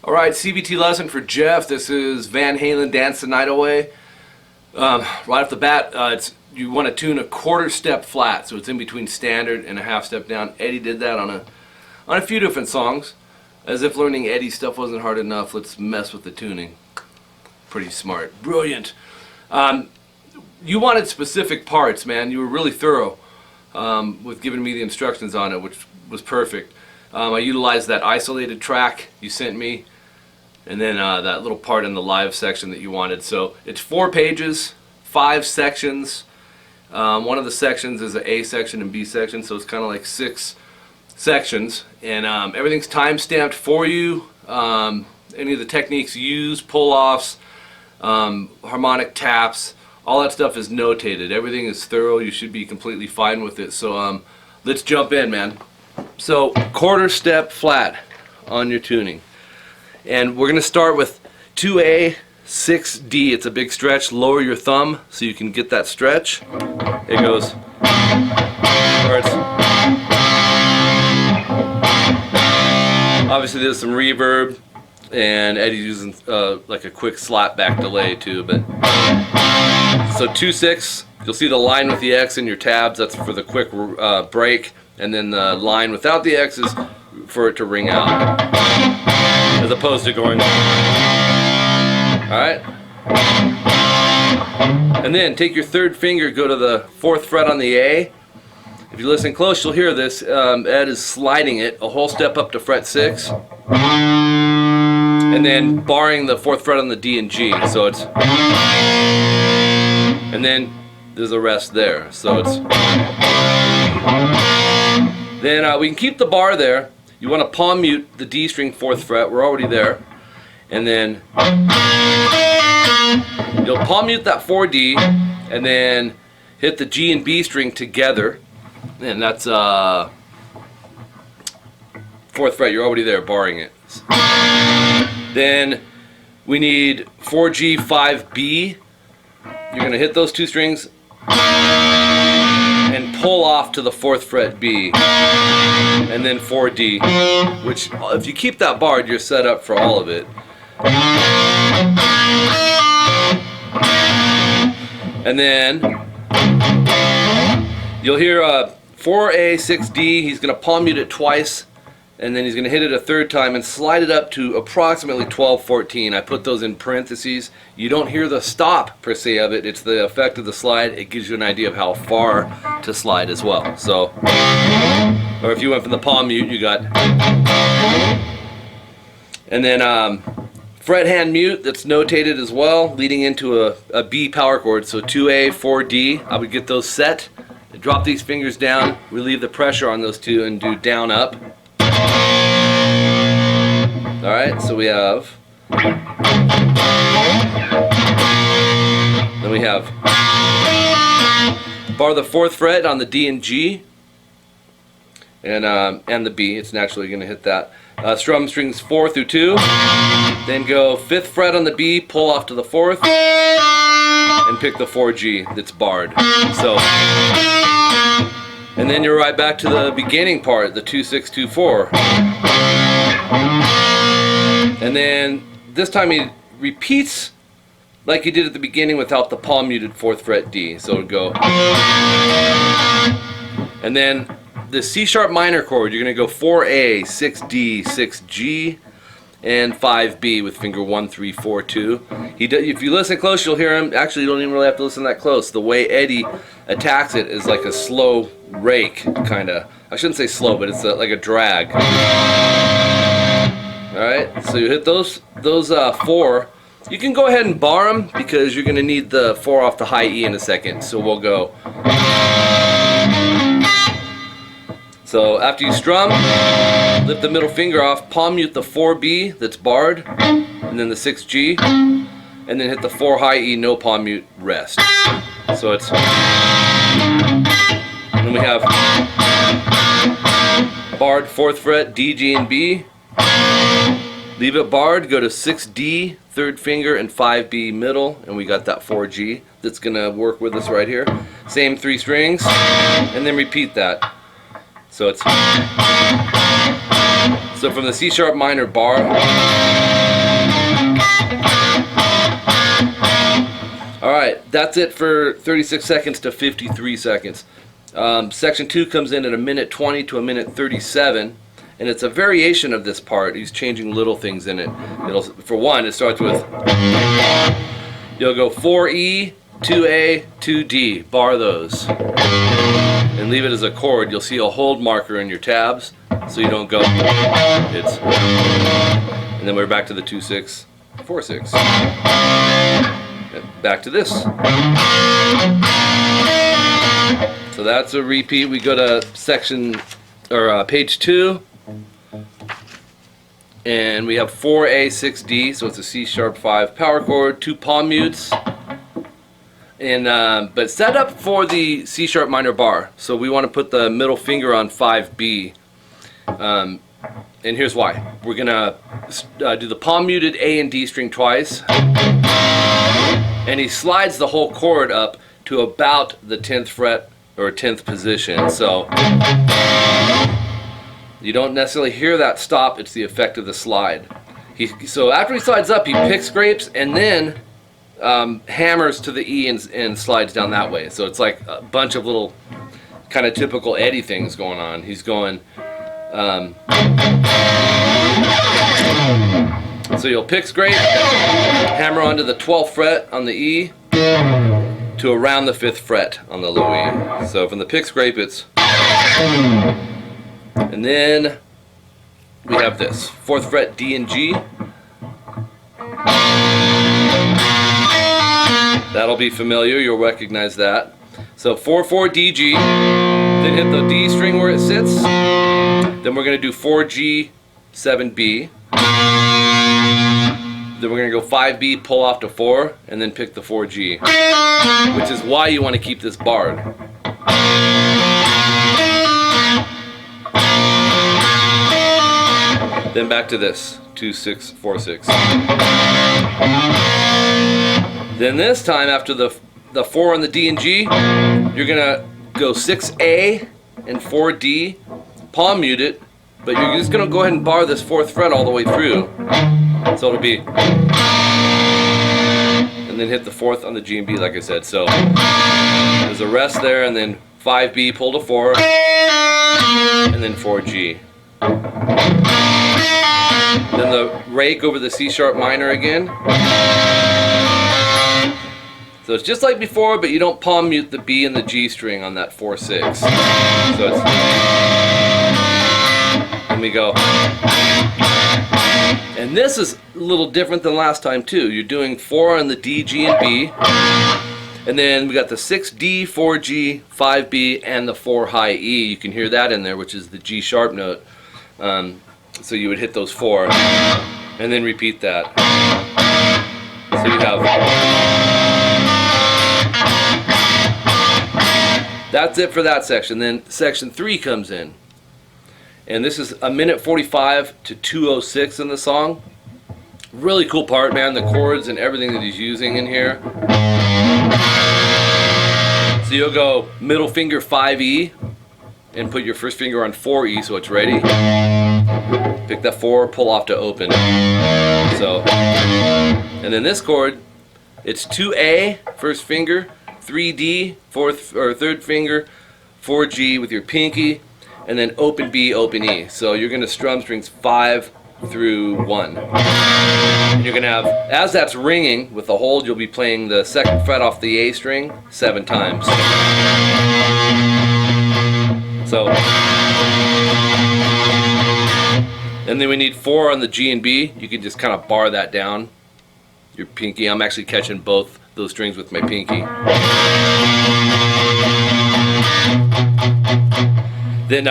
Alright, CVT lesson for Jeff. This is Van Halen, Dance the Night Away. Right off the bat, you want to tune a quarter step flat, so it's in between standard and a half step down. Eddie did that on a few different songs. As if learning Eddie's stuff wasn't hard enough, let's mess with the tuning. Pretty smart. Brilliant. You wanted specific parts, man. You were really thorough with giving me the instructions on it, which was perfect. I utilized that isolated track you sent me, and then that little part in the live section that you wanted. So it's 4 pages, 5 sections. One of the sections is an A section and B section, so it's kind of like 6 sections, and everything's time-stamped for you. Any of the techniques used, pull-offs, harmonic taps, all that stuff is notated. Everything is thorough. You should be completely fine with it. So let's jump in, man. So quarter step flat on your tuning, and we're gonna start with 2A, 6D. It's a big stretch. Lower your thumb so you can get that stretch. It goes. Obviously there's some reverb, and Eddie's using like a quick slap back delay too. But so 2-6, you'll see the line with the X in your tabs. That's for the quick break, and then the line without the X is for it to ring out, as opposed to going. Alright? And then take your 3rd finger, go to the 4th fret on the A. If you listen close, you'll hear this. Ed is sliding it a whole step up to fret 6. And then barring the 4th fret on the D and G. So it's. And then there's a rest there. So it's. Then we can keep the bar there. You want to palm mute the D string 4th fret. We're already there. And then you'll palm mute that 4D, and then hit the G and B string together, and that's 4th fret. You're already there, barring it. Then we need 4G, 5B. You're going to hit those 2 strings and pull off to the 4th fret B, and then 4D, which if you keep that barred, you're set up for all of it. And then you'll hear 4A, 6D. He's going to palm mute it twice, and then he's going to hit it a 3rd time and slide it up to approximately 12, 14. I put those in parentheses. You don't hear the stop per se of it. It's the effect of the slide. It gives you an idea of how far to slide as well. So, or if you went from the palm mute, you got. And then fret hand mute, that's notated as well, leading into a B power chord. So 2A, 4D, I would get those set, drop these fingers down, relieve the pressure on those 2, and do down up. Alright, so we have, then we have bar the 4th fret on the D and G, and the B. It's naturally going to hit that. Strum strings 4 through 2, then go 5th fret on the B, pull off to the 4th, and pick the 4G that's barred. So, and then you're right back to the beginning part, the 2-6, 2-4. And then this time he repeats like he did at the beginning without the palm muted 4th fret D. So it would go. And then the C sharp minor chord, you're going to go 4A, 6D, 6G, and 5B with finger 1, 3, 4, 2. If you listen close, you'll hear him. Actually, you don't even really have to listen that close. The way Eddie attacks it is like a slow rake, kind of. I shouldn't say slow, but it's like a drag. Alright, so you hit those 4. You can go ahead and bar them because you're going to need the 4 off the high E in a second. So we'll go. So after you strum, lift the middle finger off, palm mute the 4B that's barred, and then the 6G, and then hit the 4 high E, no palm mute, rest. So it's, and then we have barred 4th fret, D, G, and B. Leave it barred, go to 6D, 3rd finger, and 5B middle, and we got that 4G that's going to work with us right here. Same 3 strings, and then repeat that. So it's, so from the C sharp minor bar, right, that's it for 36 seconds to 53 seconds. Section 2 comes in at 1:20 to 1:37, and it's a variation of this part. He's changing little things in it. For one, it starts with, you'll go 4E, 2A, 2D, bar those, and leave it as a chord. You'll see a hold marker in your tabs, so you don't go, it's, and then we're back to the 2/6, 4/6. Back to this. So that's a repeat. We go to section, or page 2, and we have 4A, 6D, so it's a C#5 power chord, 2 palm mutes, and but set up for the C# minor bar. So we want to put the middle finger on 5B, and here's why. We're gonna do the palm muted A and D string twice, and he slides the whole chord up to about the 10th fret or 10th position. So you don't necessarily hear that stop, it's the effect of the slide. So after he slides up, he pick scrapes and then hammers to the E and slides down that way. So it's like a bunch of little kind of typical Eddie things going on. He's going, so you'll pick scrape, hammer onto the 12th fret on the E to around the 5th fret on the low E. So from the pick scrape it's, and then we have this 4th fret D and G. That'll be familiar, you'll recognize that. So 4/4 DG, then hit the D string where it sits. Then we're going to do 4G 7B. Then we're going to go 5B, pull off to 4, and then pick the 4G, which is why you want to keep this barred. Then back to this, 2/6, 4/6. Then this time, after the 4 on the D and G, you're going to go 6A and 4D, palm mute it, but you're just going to go ahead and bar this 4th fret all the way through. So it'll be, and then hit the 4th on the G and B like I said. So there's a rest there, and then 5B, pull to 4, and then 4G. Then the rake over the C# minor again. So it's just like before, but you don't palm mute the B and the G string on that 4/6. So it's, and we go. And this is a little different than last time too. You're doing 4 on the D, G, and B. And then we got the 6D, 4G, 5B, and the 4 high E. You can hear that in there, which is the G sharp note. So you would hit those 4, and then repeat that. So you have, that's it for that section. Then section 3 comes in. And this is 1:45 to 2:06 in the song. Really cool part, man. The chords and everything that he's using in here. So you'll go middle finger 5E and put your first finger on 4E so it's ready. Pick that 4, pull off to open. So, and then this chord, it's 2A, first finger, 3D, 4th or 3rd finger, 4G with your pinky, and then open B, open E. So you're going to strum strings 5 through 1. And you're going to have, as that's ringing with the hold, you'll be playing the 2nd fret off the A string 7 times. So, and then we need 4 on the G and B. You can just kind of bar that down. Your pinky, I'm actually catching both those strings with my pinky. Then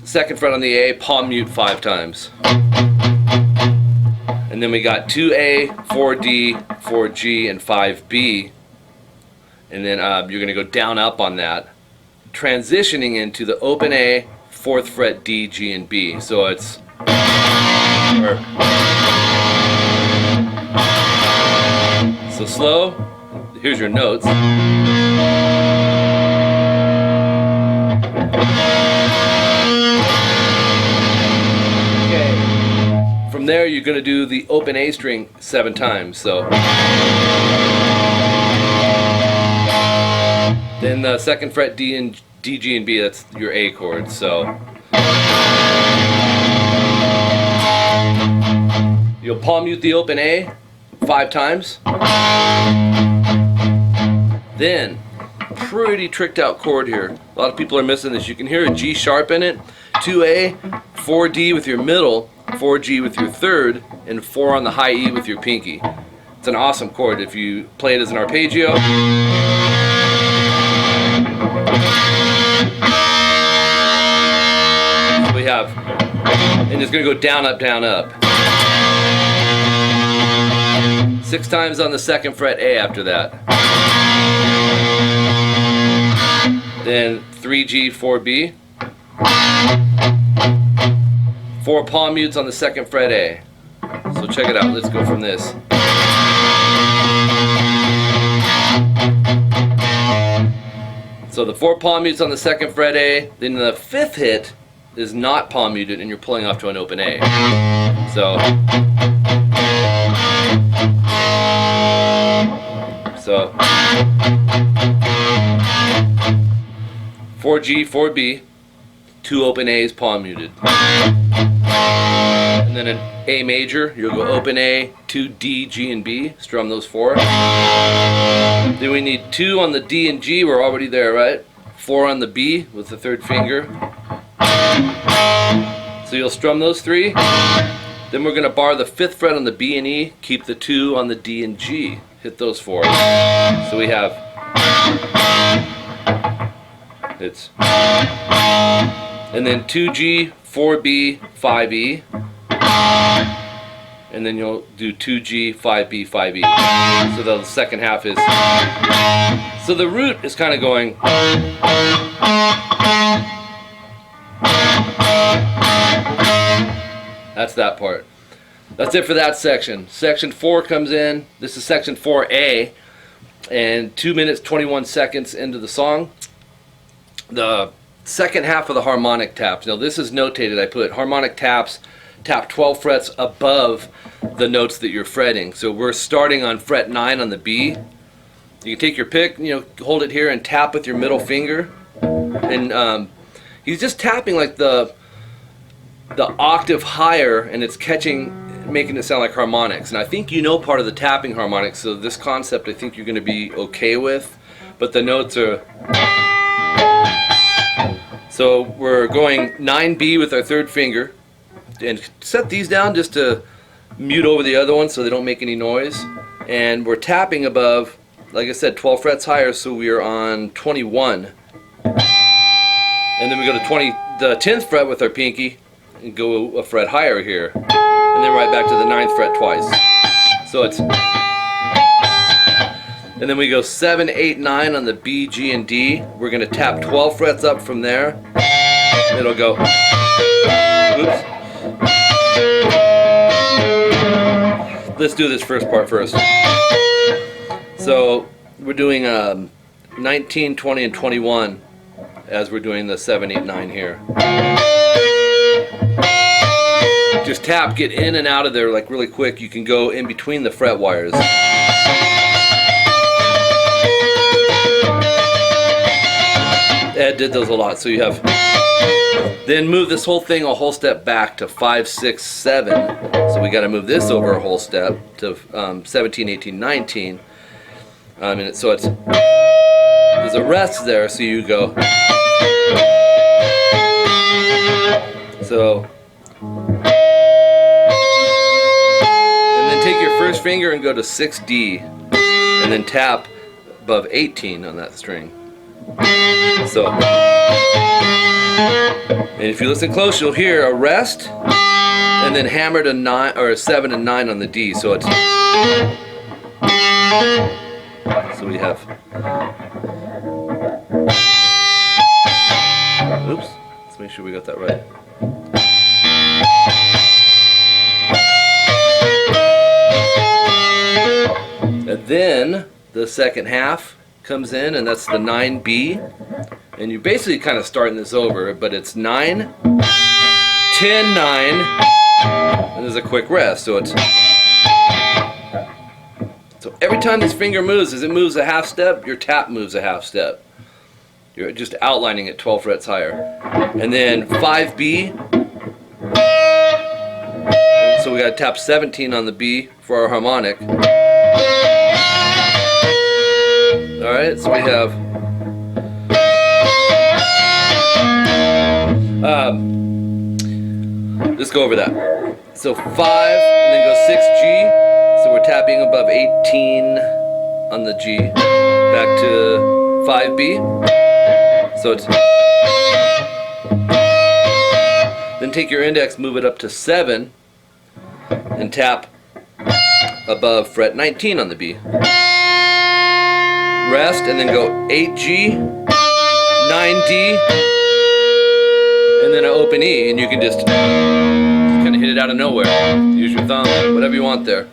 2nd fret on the A, palm mute 5 times. And then we got 2A, 4D, 4G, and 5B. And then you're going to go down up on that, transitioning into the open A, 4th fret D, G, and B. So it's, so slow. Here's your notes. From there, you're going to do the open A string 7 times. So Then the second fret D, and D, G, and B, that's your A chord. So you'll palm mute the open A 5 times. Then, pretty tricked out chord here. A lot of people are missing this. You can hear a G sharp in it, 2A, 4D with your middle, 4G with your third, and 4 on the high E with your pinky. It's an awesome chord if you play it as an arpeggio. We have, and it's going to go down, up, down, up. 6 times on the second fret A after that. Then 3G, 4B. 4 palm mutes on the second fret A. So check it out. Let's go from this. So the 4 palm mutes on the second fret A. Then the 5th hit is not palm muted, and you're pulling off to an open A. So 4G, 4B, 2 open A's palm muted. And then an A major, you'll go open A, 2 D, G, and B, strum those 4. Then we need 2 on the D and G, we're already there, right? 4 on the B with the 3rd finger. So you'll strum those 3. Then we're going to bar the 5th fret on the B and E, keep the 2 on the D and G. Hit those 4. So we have, it's, and then 2G, 4B, 5E, and then you'll do 2G, 5B, 5E. So the second half is, so the root is kind of going, that's that part. That's it for that section. Section 4 comes in. This is section 4A, and 2 minutes 21 seconds into the song. The second half of the harmonic taps. Now this is notated. I put harmonic taps, tap 12 frets above the notes that you're fretting. So we're starting on fret 9 on the B. You can take your pick, hold it here and tap with your middle finger. And he's just tapping like the octave higher, and it's making it sound like harmonics. And I think part of the tapping harmonics, so this concept I think you're going to be okay with, but the notes are, so we're going 9B with our 3rd finger, and set these down just to mute over the other ones so they don't make any noise. And we're tapping above, like I said, 12 frets higher, so we are on 21. And then we go to the 10th fret with our pinky, and go a fret higher here, and then right back to the 9th fret twice. So it's, and then we go 7, 8, 9 on the B, G, and D. We're going to tap 12 frets up from there. It'll go, oops. Let's do this first part first. So we're doing 19, 20, and 21 as we're doing the 7, 8, 9 here. Just tap, get in and out of there like really quick. You can go in between the fret wires. Ed did those a lot. So you have, then move this whole thing a whole step back to 5, 6, 7. So we got to move this over a whole step to 17, 18, 19. And so it's, there's a rest there, so you go. So, and then take your 1st finger and go to 6D, and then tap above 18 on that string. So, and if you listen close, you'll hear a rest, and then hammer to 9 or 7 and 9 on the D. So it's, so we have, oops, let's make sure we got that right. And then the second half comes in, and that's the 9B. And you're basically kind of starting this over, but it's 9, 10, 9, and there's a quick rest. So it's, so every time this finger moves, as it moves a half step, your tap moves a half step. You're just outlining it 12 frets higher. And then 5B. So we got to tap 17 on the B for our harmonic. Alright, so we have let's go over that. So 5 and then go 6G. So we're tapping above 18 on the G. Back to 5B. So it's then take your index, move it up to 7 and tap above fret 19 on the B. Rest and then go 8G, 9D, and then an open E, and you can just kind of hit it out of nowhere. Use your thumb, whatever you want there.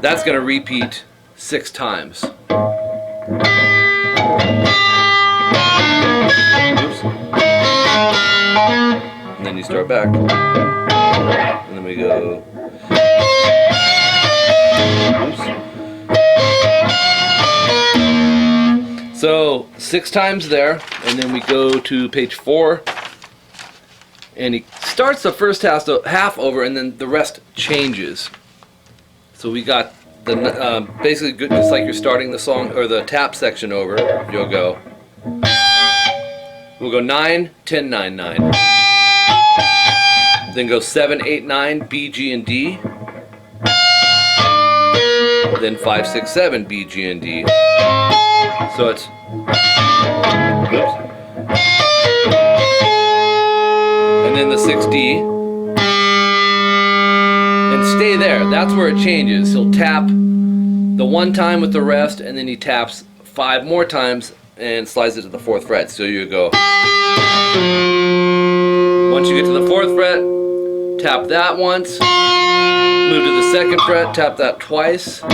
That's going to repeat 6 times. Oops. And then you start back. And then we go. Oops. So 6 times there, and then we go to page 4, and he starts the first half over, and then the rest changes. So we got the basically just like you're starting the song or the tap section over. You'll go. We'll go 9, 10, 9, 9. Then go 7, 8, 9, B, G, and D. Then 5, 6, 7, B, G, and D. So it's. Oops. And then the 6D. And stay there. That's where it changes. He'll tap the 1 time with the rest, and then he taps 5 more times and slides it to the 4th fret. So you go. Once you get to the 4th fret, tap that once. Move to the 2nd fret, tap that twice. 1st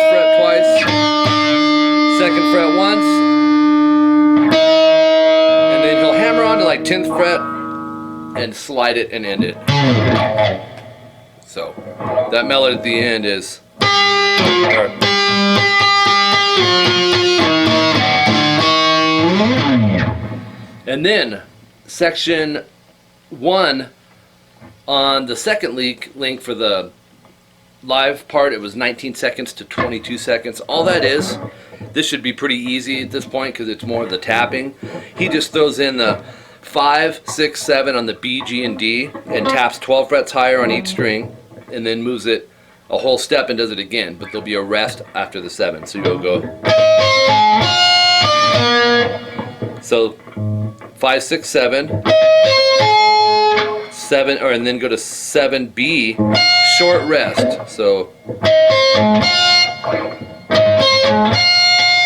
fret twice. 2nd fret once. And then he'll hammer on to like 10th fret and slide it and end it. So that melody at the end is. And then section 1 on the second link for the live part, it was 19 seconds to 22 seconds. All that is, this should be pretty easy at this point because it's more of the tapping. He just throws in the 5, 6, 7 on the B, G, and D and taps 12 frets higher on each string, and then moves it a whole step and does it again, but there'll be a rest after the 7. So you'll go. So 5, 6, 7, 7, and then go to 7B, short rest. So,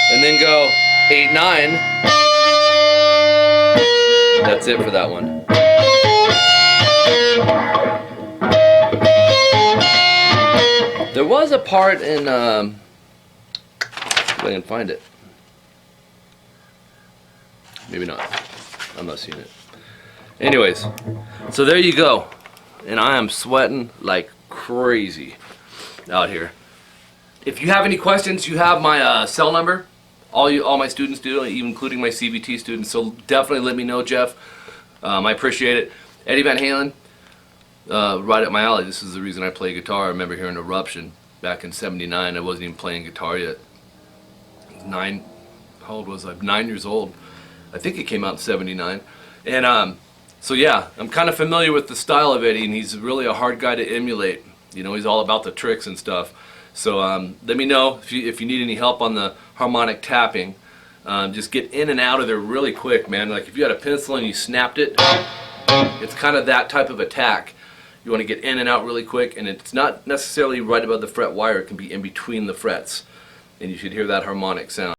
and then go 8, 9. That's it for that one. There was a part in, if I can find it. Maybe not. I'm not seeing it. Anyways, so there you go. And I am sweating like crazy out here. If you have any questions, you have my cell number. All my students do, even including my CVT students. So definitely let me know, Jeff. I appreciate it. Eddie Van Halen, right up my alley. This is the reason I play guitar. I remember hearing Eruption back in '79. I wasn't even playing guitar yet. How old was I? 9 years old. I think it came out in '79. And so yeah, I'm kind of familiar with the style of Eddie, and he's really a hard guy to emulate. You know, he's all about the tricks and stuff. So let me know if you need any help on the harmonic tapping. Just get in and out of there really quick, man. Like if you had a pencil and you snapped it, it's kind of that type of attack. You want to get in and out really quick, and it's not necessarily right above the fret wire. It can be in between the frets, and you should hear that harmonic sound.